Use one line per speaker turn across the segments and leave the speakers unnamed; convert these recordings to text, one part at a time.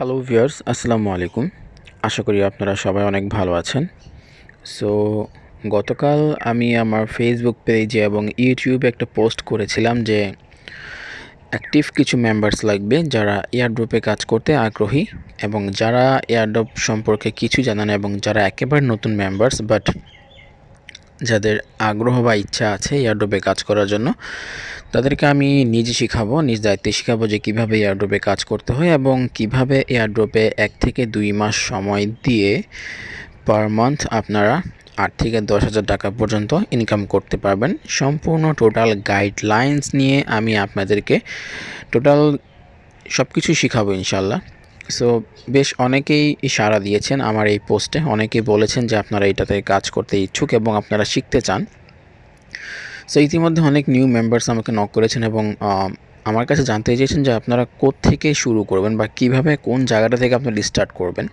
Hello viewers, আসসালামু আলাইকুম। আশা করি আপনারা সবাই অনেক ভালো আছেন। সো গতকাল আমি আমার ফেসবুক পেজে এবং ইউটিউবে একটা পোস্ট করেছিলাম যে অ্যাক্টিভ কিছু মেম্বার্স লাগবে যারা এয়ারড্রপে কাজ করতে আগ্রহী এবং যারা এয়ারড্রপ সম্পর্কে কিছু জানেন এবং যারা একেবারে নতুন মেম্বার্স বাট যাদের আগ্রহ বা ইচ্ছা আছে এয়ারড্রপে কাজ করার জন্য, তাদেরকে আমি নিজে শেখাবো, নিজ দায়িত্বে শেখাবো যে কীভাবে এয়ারড্রপে কাজ করতে হয় এবং কিভাবে এয়ারড্রপে 1 থেকে 2 মাস সময় দিয়ে পার মান্থ আপনারা 8 থেকে 10,000 টাকা পর্যন্ত ইনকাম করতে পারবেন। সম্পূর্ণ টোটাল গাইডলাইন্স নিয়ে আমি আপনাদেরকে টোটাল সব কিছু শেখাবো ইনশাল্লাহ। সো বেশ অনেকেই সাড়া দিয়েছেন আমার এই পোস্টে, অনেকেই বলেছেন যে আপনারা এটাতে কাজ করতে ইচ্ছুক এবং আপনারা শিখতে চান। সো ইতিমধ্যে অনেক নিউ মেম্বার্স আমাকে নক করেছেন এবং আমার কাছে জানতে চেয়েছেন যে আপনারা কোত্থেকে শুরু করবেন বা কিভাবে কোন জায়গাটা থেকে আপনারা স্টার্ট করবেন।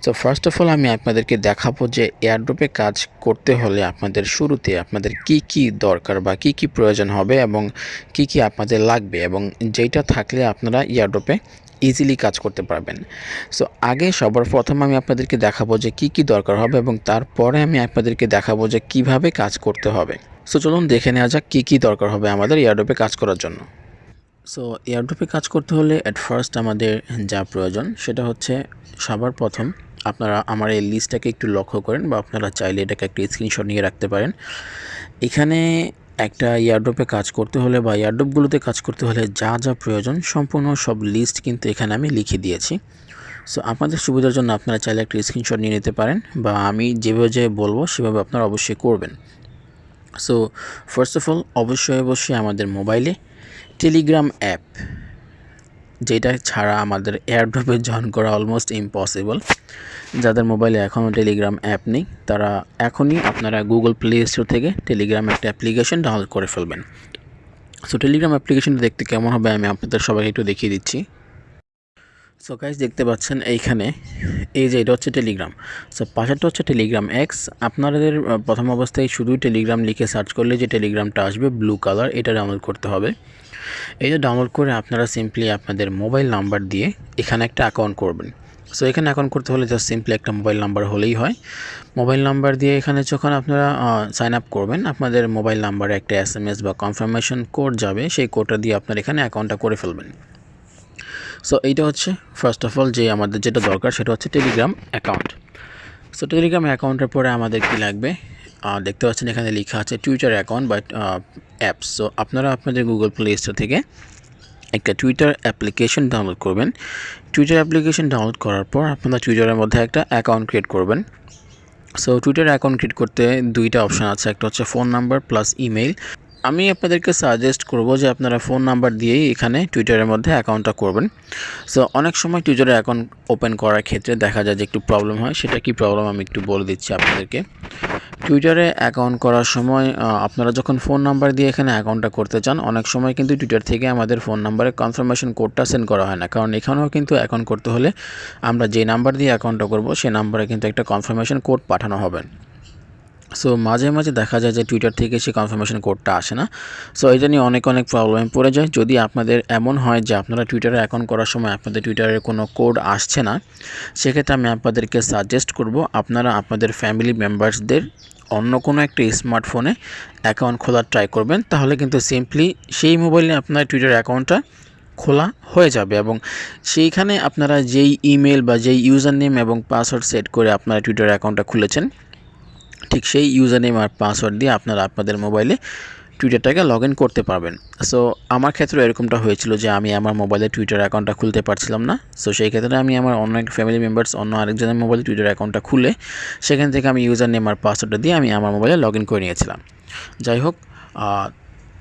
সো ফার্স্ট অফ অল আমি আপনাদেরকে দেখাবো যে এয়ারড্রপে কাজ করতে হলে আপনাদের শুরুতে আপনাদের কি দরকার বা কি প্রয়োজন হবে এবং কি আপনাদের লাগবে এবং যেটা থাকলে আপনারা এয়ারড্রপে ইজিলি কাজ করতে পারবেন। সো আগে সবার প্রথম আমি আপনাদেরকে দেখাবো যে কি দরকার হবে এবং তারপরে আমি আপনাদেরকে দেখাবো যে কিভাবে কাজ করতে হবে। সো চলুন দেখে নেওয়া যাক কি দরকার হবে আমাদের এয়ারড্রপে কাজ করার জন্য। সো এয়ারড্রপে কাজ করতে হলে অ্যাট ফার্স্ট আমাদের যা প্রয়োজন সেটা হচ্ছে সবার প্রথম আপনারা আমার এই লিস্টটাকে একটু লক্ষ্য করেন বা আপনারা চাইলে এটাকে একটা স্ক্রিনশট নিয়ে রাখতে পারেন। এখানে একটা এয়ারড্রপে কাজ করতে হলে বা এয়ারড্রপগুলোতে কাজ করতে হলে যা প্রয়োজন সম্পূর্ণ সব লিস্ট কিন্তু এখানে আমি লিখে দিয়েছি। সো আপনাদের সুবিধার জন্য আপনারা চাইলে একটা স্ক্রিনশট নিয়ে নিতে পারেন বা আমি যেভাবে বলবো সেভাবে আপনারা অবশ্যই করবেন। সো ফার্স্ট অফ অল অবশ্যই আমাদের মোবাইলে টেলিগ্রাম অ্যাপ, যেটা ছাড়া আমাদের এয়ারড্রপে জয়েন করা অলমোস্ট ইম্পসিবল। যাদের মোবাইলে এখনও টেলিগ্রাম অ্যাপ নেই তারা এখনই আপনারা গুগল প্লে স্টোর থেকে টেলিগ্রাম একটা অ্যাপ্লিকেশন ডাউনলোড করে ফেলবেন। সো টেলিগ্রাম অ্যাপ্লিকেশনটা দেখতে কেমন হবে আমি আপনাদের সবাইকে একটু দেখিয়ে দিচ্ছি। সো গাইস দেখতে পাচ্ছেন এইখানে এই যে এটা হচ্ছে টেলিগ্রাম। সো পাশেরটা হচ্ছে টেলিগ্রাম এক্স। আপনাদের প্রথম অবস্থায় শুধুই টেলিগ্রাম লিখে সার্চ করলে যে টেলিগ্রামটা আসবে ব্লু কালার, এটা ডাউনলোড করতে হবে। এটা ডাউনলোড করে আপনারা সিম্পলি আপনাদের মোবাইল নাম্বার দিয়ে এখানে একটা অ্যাকাউন্ট করবেন। সো এখানে অ্যাকাউন্ট করতে হলে জাস্ট সিম্পলি একটা মোবাইল নাম্বার হলেই হয়। মোবাইল নাম্বার দিয়ে এখানে যখন আপনারা সাইন আপ করবেন আপনাদের মোবাইল নাম্বারে একটা SMS বা কনফার্মেশন কোড যাবে, সেই কোডটা দিয়ে আপনারা এখানে অ্যাকাউন্টটা করে ফেলবেন। সো এইটা হচ্ছে ফার্স্ট অফ অল যে আমাদের যেটা দরকার সেটা হচ্ছে টেলিগ্রাম অ্যাকাউন্ট। সো টেলিগ্রাম অ্যাকাউন্টের পরে আমাদের কি লাগবে দেখতে পাচ্ছেন এখানে লেখা আছে টুইটার অ্যাকাউন্ট বা অ্যাপস। সো আপনারা আপনাদের গুগল প্লে স্টোর থেকে একটা টুইটার অ্যাপ্লিকেশন ডাউনলোড করবেন। টুইটার অ্যাপ্লিকেশন ডাউনলোড করার পর আপনারা টুইটারের মধ্যে একটা অ্যাকাউন্ট ক্রিয়েট করবেন। সো টুইটার অ্যাকাউন্ট ক্রিয়েট করতে দুইটা অপশান আছে, একটা হচ্ছে ফোন নাম্বার প্লাস ইমেইল। আমি আপনাদেরকে সাজেস্ট করব যে আপনারা ফোন নাম্বার দিয়েই এখানে টুইটারের মধ্যে অ্যাকাউন্টটা করবেন। সো অনেক সময় টুইটারে অ্যাকাউন্ট ওপেন করার ক্ষেত্রে দেখা যায় যে একটু প্রবলেম হয়, সেটা কি প্রবলেম আমি একটু বলে দিচ্ছি আপনাদেরকে। টুইটারে অ্যাকাউন্ট করার সময় আপনারা যখন ফোন নাম্বার দিয়ে এখানে অ্যাকাউন্টটা করতে চান অনেক সময় কিন্তু টুইটার থেকে আমাদের ফোন নাম্বারে কনফার্মেশন কোডটা সেন্ড করা হয় না, কারণ এখানেও কিন্তু অ্যাকাউন্ট করতে হলে আমরা যে নাম্বার দিয়ে অ্যাকাউন্টটা করব সেই নাম্বারে কিন্তু একটা কনফার্মেশন কোড পাঠানো হবে। সো মাঝে দেখা যায় যে টুইটার থেকে সেই কনফার্মেশন কোডটা আসে না। সো এটা নিয়ে অনেক প্রবলেমে পড়ে যায়। যদি আপনাদের এমন হয় যে আপনারা টুইটারে অ্যাকাউন্ট করার সময় আপনাদের টুইটারের কোনো কোড আসছে না, সেক্ষেত্রে আমি আপনাদেরকে সাজেস্ট করব আপনারা আপনাদের ফ্যামিলি মেম্বার্সদের অন্য কোনো একটা স্মার্টফোনে অ্যাকাউন্ট খোলার ট্রাই করবেন, তাহলে কিন্তু সিম্পলি সেই মোবাইলে আপনার টুইটার অ্যাকাউন্টটা খোলা হয়ে যাবে এবং সেইখানে আপনারা যেই ইমেল বা যেই ইউজার নেম এবং পাসওয়ার্ড সেট করে আপনারা টুইটার অ্যাকাউন্টটা খুলেছেন ঠিক সেই ইউজার নেম আর পাসওয়ার্ড দিয়ে আপনারা আপনাদের মোবাইলে টুইটারটাকে লগ ইন করতে পারবেন। সো আমার ক্ষেত্রে এরকমটা হয়েছিল যে আমি আমার মোবাইলে টুইটার অ্যাকাউন্টটা খুলতে পারছিলাম না। সো সেই ক্ষেত্রে আমি আমার অন্য এক ফ্যামিলি মেম্বার্স অন্য আরেকজনের মোবাইলে টুইটার অ্যাকাউন্টটা খুলে সেখান থেকে আমি ইউজার নেম আর পাসওয়ার্ডটা দিয়ে আমি আমার মোবাইলে লগ ইন করে নিয়েছিলাম। যাই হোক,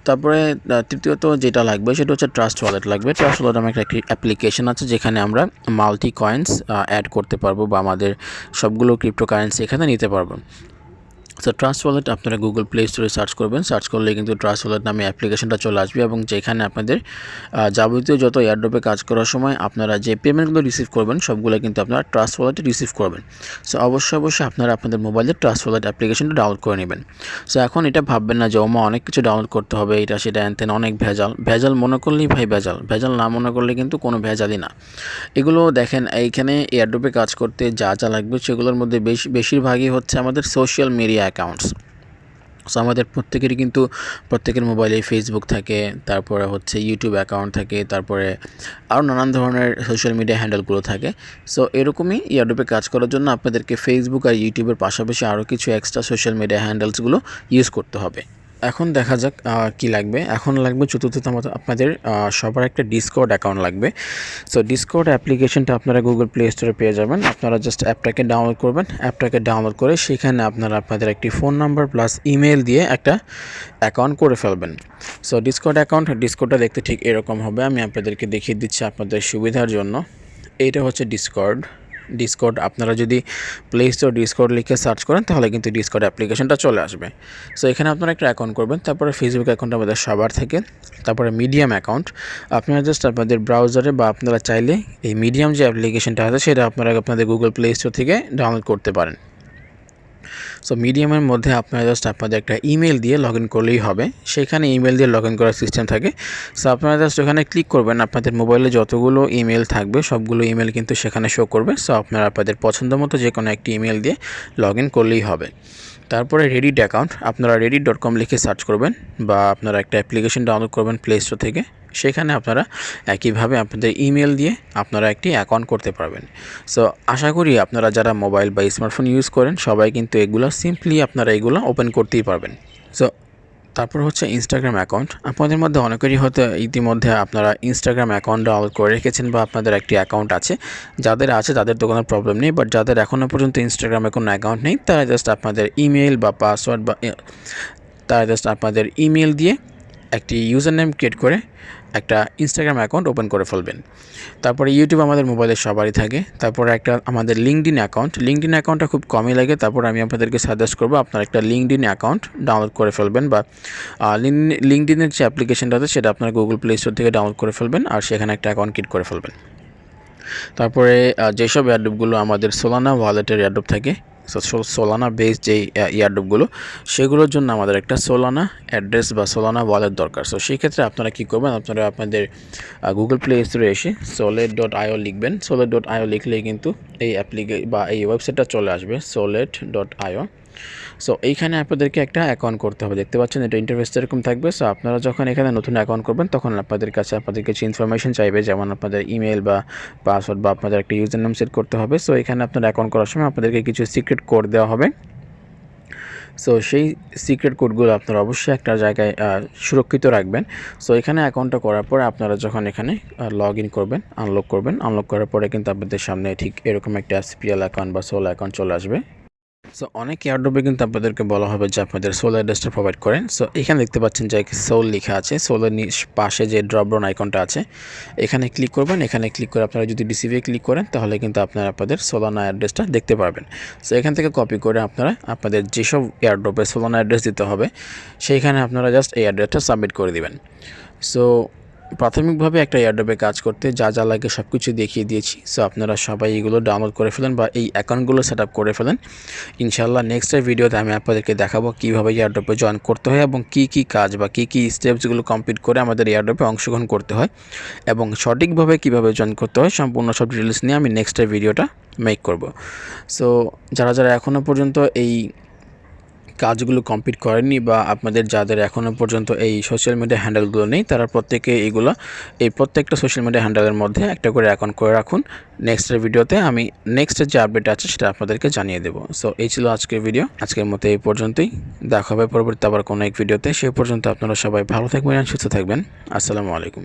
তারপরে তৃতীয়ত যেটা লাগবে সেটা হচ্ছে ট্রাস্ট ওয়ালেট লাগবে। ট্রাস্ট ওয়ালেট আমার একটা অ্যাপ্লিকেশন আছে যেখানে আমরা মাল্টি কয়েন্স অ্যাড করতে পারবো বা আমাদের সবগুলো ক্রিপ্টো কারেন্সি এখানে নিতে পারবো। সো ট্রাস্ট ওয়ালেট আপনারা গুগল প্লে স্টোরে সার্চ করবেন, সার্চ করলে কিন্তু ট্রাস্ট ওয়ালেট নামে অ্যাপ্লিকেশনটা চলে আসবে এবং যেখানে আপনাদের যাবতীয় যত এয়ারড্রপে কাজ করার সময় আপনারা যে পেমেন্টগুলো রিসিভ করবেন সবগুলো কিন্তু আপনারা ট্রাস্ট ওয়ালেটে রিসিভ করবেন। সো অবশ্যই আপনারা আপনাদের মোবাইলে ট্রাস্ট ওয়ালেট অ্যাপ্লিকেশনটা ডাউনলোড করে নেবেন। সো এখন এটা ভাববেন না যে ওমা অনেক কিছু ডাউনলোড করতে হবে, এটা সেটা এনতেন অনেক ভেজাল মনে করলেই ভাই ভেজাল না মনে করলে কিন্তু কোনো ভেজালই না। এগুলো দেখেন এইখানে এয়ারড্রপে কাজ করতে যা লাগবে সেগুলোর মধ্যে বেশিরভাগই হচ্ছে আমাদের সোশ্যাল মিডিয়া অ্যাকাউন্টস। সো আমাদের প্রত্যেকেরই কিন্তু প্রত্যেকের মোবাইলে ফেসবুক থাকে, তারপরে হচ্ছে ইউটিউব অ্যাকাউন্ট থাকে, তারপরে আরও নানান ধরনের সোশ্যাল মিডিয়া হ্যান্ডেলগুলো থাকে। সো এরকমই এয়ারড্রপে কাজ করার জন্য আপনাদেরকে ফেসবুক আর ইউটিউবের পাশাপাশি আরও কিছু এক্সট্রা সোশ্যাল মিডিয়া হ্যান্ডেলসগুলো ইউজ করতে হবে। এখন দেখা যাক কি লাগবে। এখন লাগবে চতুর্থতম আপনাদের সবার একটা ডিসকর্ড অ্যাকাউন্ট লাগবে। সো ডিসকর্ড অ্যাপ্লিকেশনটা আপনারা গুগল প্লে স্টোরে পেয়ে যাবেন। আপনারা জাস্ট অ্যাপটাকে ডাউনলোড করবেন। অ্যাপটাকে ডাউনলোড করে সেখানে আপনারা আপনাদের একটি ফোন নাম্বার প্লাস ইমেল দিয়ে একটা অ্যাকাউন্ট করে ফেলবেন। সো ডিসকর্ডটা দেখতে ঠিক এরকম হবে। আমি আপনাদেরকে দেখিয়ে দিচ্ছি আপনাদের সুবিধার জন্য। এইটা হচ্ছে ডিসকর্ড আপনারা যদি প্লে স্টোর ডিসকর্ড লিখে সার্চ করেন তাহলে কিন্তু ডিসকর্ড অ্যাপ্লিকেশনটা চলে আসবে। সো এখানে আপনারা একটা অ্যাকাউন্ট করবেন, তারপরে ফেসবুক অ্যাকাউন্ট আমাদের সবার থেকে, তারপরে মিডিয়াম অ্যাকাউন্ট আপনারা জাস্ট আপনাদের ব্রাউজারে বা আপনারা চাইলে এই মিডিয়াম যে অ্যাপ্লিকেশনটা আছে সেটা আপনারা আপনাদের গুগল প্লে স্টোর থেকে ডাউনলোড করতে পারেন। সো মিডিয়ামের মধ্যে আপনারা জাস্ট আপনাদের একটা ইমেল দিয়ে লগ ইন করলেই হবে। সেখানে ইমেল দিয়ে লগ ইন করার সিস্টেম থাকে। সো আপনারা জাস্ট ওখানে ক্লিক করবেন, আপনাদের মোবাইলে যতগুলো ইমেল থাকবে সবগুলো ইমেল কিন্তু সেখানে শো করবে। সো আপনারা আপনাদের পছন্দ মতো যে কোনো একটি ইমেল দিয়ে লগ ইন করলেই হবে। তারপরে রেডিট অ্যাকাউন্ট আপনারা reddit.com লিখে সার্চ করবেন বা আপনারা একটা অ্যাপ্লিকেশন ডাউনলোড করবেন প্লে স্টোর থেকে। সেখানে আপনারা একইভাবে আপনাদের ইমেল দিয়ে আপনারা একটি অ্যাকাউন্ট করতে পারবেন। সো আশা করি আপনারা যারা মোবাইল বা স্মার্টফোন ইউজ করেন সবাই কিন্তু এগুলো সিম্পলি আপনারা এগুলো ওপেন করতেই পারবেন। সো তারপর হচ্ছে ইনস্টাগ্রাম অ্যাকাউন্ট। আপনাদের মধ্যে অনেকেরই হয়তো ইতিমধ্যে আপনারা ইনস্টাগ্রাম অ্যাকাউন্ট ডাউনলোড করে রেখেছেন বা আপনাদের একটি অ্যাকাউন্ট আছে। যাদের আছে তাদের তো কোনো প্রবলেম নেই, বাট যাদের এখনও পর্যন্ত ইনস্টাগ্রামে কোনো অ্যাকাউন্ট নেই তারা জাস্ট আপনাদের ইমেল বা পাসওয়ার্ড বা তারা জাস্ট আপনাদের ইমেল দিয়ে একটি ইউজার নেম ক্রিয়েট করে একটা ইনস্টাগ্রাম অ্যাকাউন্ট ওপেন করে ফেলবেন। তারপরে ইউটিউব আমাদের মোবাইলে সবারই থাকে। তারপরে একটা আমাদের লিঙ্কডইন অ্যাকাউন্টটা খুব কমই লাগে। তারপর আমি আপনাদেরকে সাজেস্ট করবো আপনারা একটা লিঙ্কডইন অ্যাকাউন্ট ডাউনলোড করে ফেলবেন বা লিঙ্কডইনের যে অ্যাপ্লিকেশনটা আছে সেটা আপনারা গুগল প্লে স্টোর থেকে ডাউনলোড করে ফেলবেন আর সেখানে একটা অ্যাকাউন্ট ক্রিয়েট করে ফেলবেন। তারপরে যেসব এয়ারড্রপগুলো আমাদের সোলানা ওয়ালেটের এয়ারড্রপ থাকে, সোলানা বেস যেই এয়ারড্রপগুলো সেগুলোর জন্য আমাদের একটা সোলানা অ্যাড্রেস বা সোলানা ওয়ালেট দরকার। সো সেই ক্ষেত্রে আপনারা কী করবেন, আপনারা আপনাদের গুগল প্লে স্টোরে এসে solet.io লিখবেন। solet.io লিখলেই কিন্তু এই এই ওয়েবসাইটটা চলে আসবে solet.io। সো এইখানে আপনাদেরকে একটা অ্যাকাউন্ট করতে হবে। দেখতে পাচ্ছেন এটা ইন্টারফেসটা এরকম থাকবে। সো আপনারা যখন এখানে নতুন অ্যাকাউন্ট করবেন তখন আপনাদের কিছু ইনফরমেশন চাইবে, যেমন আপনাদের ইমেল বা পাসওয়ার্ড বা আপনাদের একটা ইউজার নেম সেট করতে হবে। সো এখানে আপনার অ্যাকাউন্ট করার সময় আপনাদেরকে কিছু সিক্রেট কোড দেওয়া হবে। সো সেই সিক্রেট কোডগুলো আপনারা অবশ্যই একটা জায়গায় সুরক্ষিত রাখবেন। সো এখানে অ্যাকাউন্টটা করার পরে আপনারা যখন এখানে লগ ইন করবেন, আনলক করার পরে কিন্তু আপনাদের সামনে ঠিক এরকম একটা SPL অ্যাকাউন্ট বা সোল অ্যাকাউন্ট চলে আসবে। সো অনেক এয়ারড্রপে কিন্তু আপনাদেরকে বলা হবে যে আপনাদের সোল অ্যাড্রেসটা প্রোভাইড করেন। সো এখানে দেখতে পাচ্ছেন যে সোল লেখা আছে, সোলের পাশে যে ড্রপ ডাউন আইকনটা আছে এখানে ক্লিক করবেন। এখানে ক্লিক করে আপনারা যদি রিসিভে ক্লিক করেন তাহলে কিন্তু আপনারা আপনাদের সোলানা অ্যাড্রেসটা দেখতে পারবেন। সো এখান থেকে কপি করে আপনারা আপনাদের যেসব এয়ারড্রপে সোলানা অ্যাড্রেস দিতে হবে সেইখানে আপনারা জাস্ট এই অ্যাড্রেসটা সাবমিট করে দিবেন। সো প্রাথমিকভাবে একটা এয়ারড্রপে কাজ করতে যা লাগে সব কিছু দেখিয়ে দিয়েছি। সো আপনারা সবাই এগুলো ডাউনলোড করে ফেলেন বা এই অ্যাকাউন্টগুলো সেট আপ করে ফেলেন। ইনশাআল্লাহ নেক্সটের ভিডিওতে আমি আপনাদেরকে দেখাবো কীভাবে এয়ারড্রপে জয়েন করতে হয় এবং কী কাজ বা কী স্টেপসগুলো কমপ্লিট করে আমাদের এয়ারড্রপে অংশগ্রহণ করতে হয় এবং সঠিকভাবে কীভাবে জয়েন করতে হয় সম্পূর্ণ সব ডিটেলস নিয়ে আমি নেক্সটের ভিডিওটা মেক করব। সো যারা এখনও পর্যন্ত এই কাজগুলো কমপ্লিট করেননি বা আপনাদের যাদের এখনও পর্যন্ত এই সোশ্যাল মিডিয়া হ্যান্ডেলগুলো নেই তারা প্রত্যেকে এই প্রত্যেকটা সোশ্যাল মিডিয়া হ্যান্ডেলের মধ্যে একটা করে অ্যাকাউন্ট করে রাখুন। নেক্সটের ভিডিওতে আমি নেক্সটের যে আপডেট আছে সেটা আপনাদেরকে জানিয়ে দেবো। সো এই ছিল আজকের ভিডিও, আজকের মতো এই পর্যন্তই। দেখা হবে পরবর্তী আবার কোনো এক ভিডিওতে। সে পর্যন্ত আপনারা সবাই ভালো থাকবেন, সুস্থ থাকবেন। আসসালামু আলাইকুম।